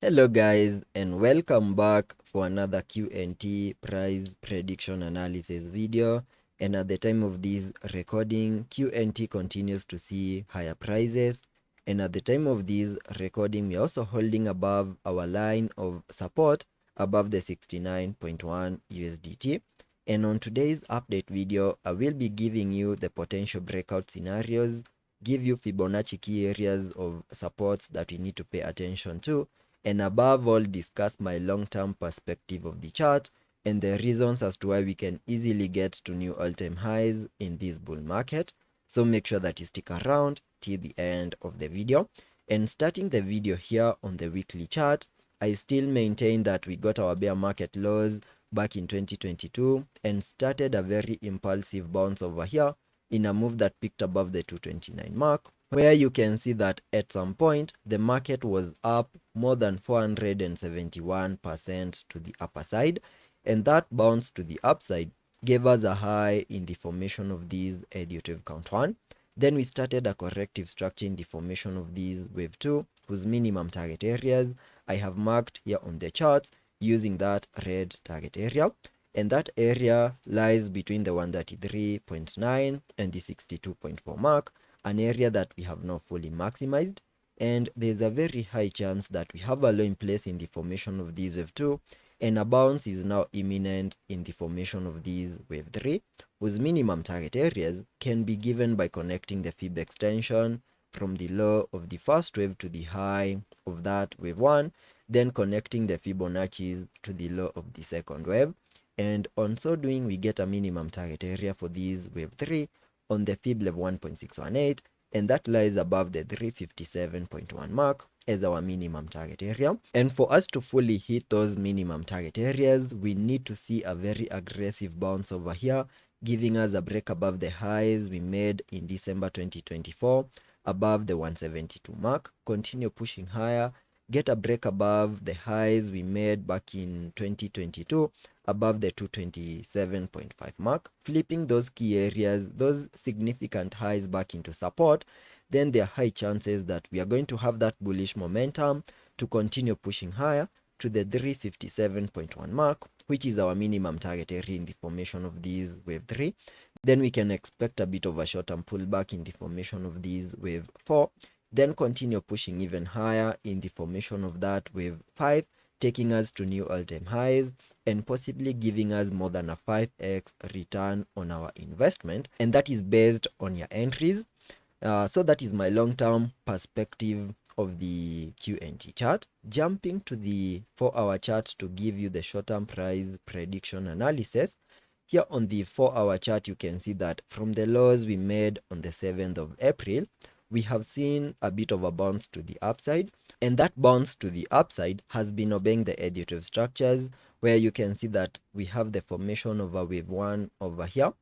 Hello guys, and welcome back for another QNT price prediction analysis video. And at the time of this recording, QNT continues to see higher prices, and at the time of this recording, we're also holding above our line of support above the 69.1 USDT. And on today's update video, I will be giving you the potential breakout scenarios, give you Fibonacci key areas of supports that we need to pay attention to, and above all discuss my long-term perspective of the chart and the reasons as to why we can easily get to new all-time highs in this bull market. So make sure that you stick around till the end of the video. And starting the video here on the weekly chart, I still maintain that we got our bear market lows back in 2022 and started a very impulsive bounce over here in a move that peaked above the 229 mark, where you can see that at some point the market was up more than 471% to the upper side, and that bounce to the upside gave us a high in the formation of these additive count 1. Then we started a corrective structure in the formation of these wave 2, whose minimum target areas I have marked here on the charts using that red target area, and that area lies between the 133.9 and the 62.4 mark, an area that we have not fully maximized, and there's a very high chance that we have a low in place in the formation of these wave 2, and a bounce is now imminent in the formation of these wave 3, whose minimum target areas can be given by connecting the fib extension from the low of the first wave to the high of that wave 1, then connecting the Fibonacci's to the low of the second wave, and on so doing we get a minimum target area for these wave 3 on the fib level 1.618, and that lies above the 357.1 mark as our minimum target area. And for us to fully hit those minimum target areas, we need to see a very aggressive bounce over here, giving us a break above the highs we made in December 2024 above the 172 mark, continue pushing higher, get a break above the highs we made back in 2022 above the 227.5 mark, flipping those key areas, those significant highs back into support, then there are high chances that we are going to have that bullish momentum to continue pushing higher to the 357.1 mark, which is our minimum target area in the formation of these wave 3. Then we can expect a bit of a short-term pullback in the formation of these wave 4, then continue pushing even higher in the formation of that wave 5, taking us to new all-time highs and possibly giving us more than a 5x return on our investment, and that is based on your entries. So that is my long-term perspective of the QNT chart. Jumping to the 4-hour chart to give you the short-term price prediction analysis. Here on the 4-hour chart, you can see that from the lows we made on the 7th of April, we have seen a bit of a bounce to the upside, and that bounce to the upside has been obeying the additive structures, where you can see that we have the formation of a wave 1 over here,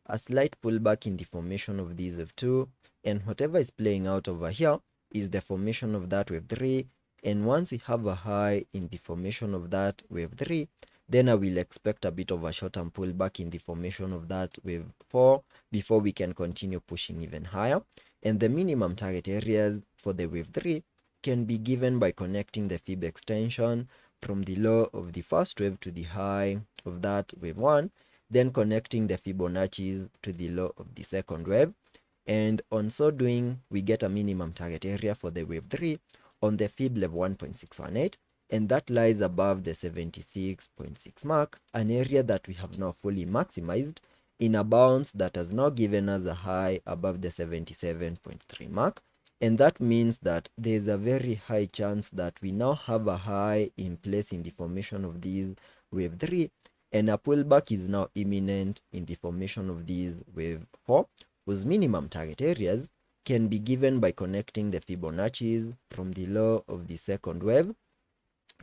a slight pullback in the formation of these wave 2, and whatever is playing out over here is the formation of that wave 3, and once we have a high in the formation of that wave 3, then I will expect a bit of a short-term pullback in the formation of that wave 4 before we can continue pushing even higher. And the minimum target areas for the wave 3 can be given by connecting the fib extension from the low of the first wave to the high of that wave 1, then connecting the Fibonacci's to the low of the second wave. And on so doing, we get a minimum target area for the wave 3 on the fib level 1.618, and that lies above the 76.6 mark, an area that we have now fully maximized in a bounce that has now given us a high above the 77.3 mark. And that means that there is a very high chance that we now have a high in place in the formation of these wave 3, and a pullback is now imminent in the formation of these wave 4, whose minimum target areas can be given by connecting the Fibonacci's from the low of the second wave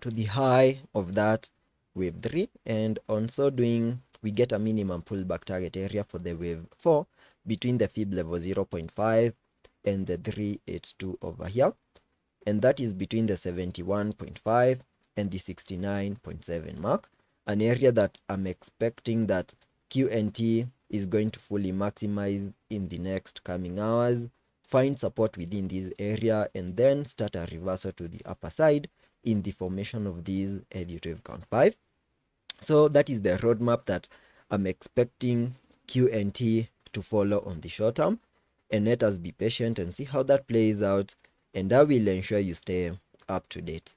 to the high of that wave 3, and on so doing we get a minimum pullback target area for the wave 4 between the fib level 0.5 and the 382 over here, and that is between the 71.5 and the 69.7 mark, an area that I'm expecting that QNT is going to fully maximize in the next coming hours, find support within this area, and then start a reversal to the upper side in the formation of these due to wave count 5. So that is the roadmap that I'm expecting QNT to follow on the short term, and let us be patient and see how that plays out, and I will ensure you stay up to date.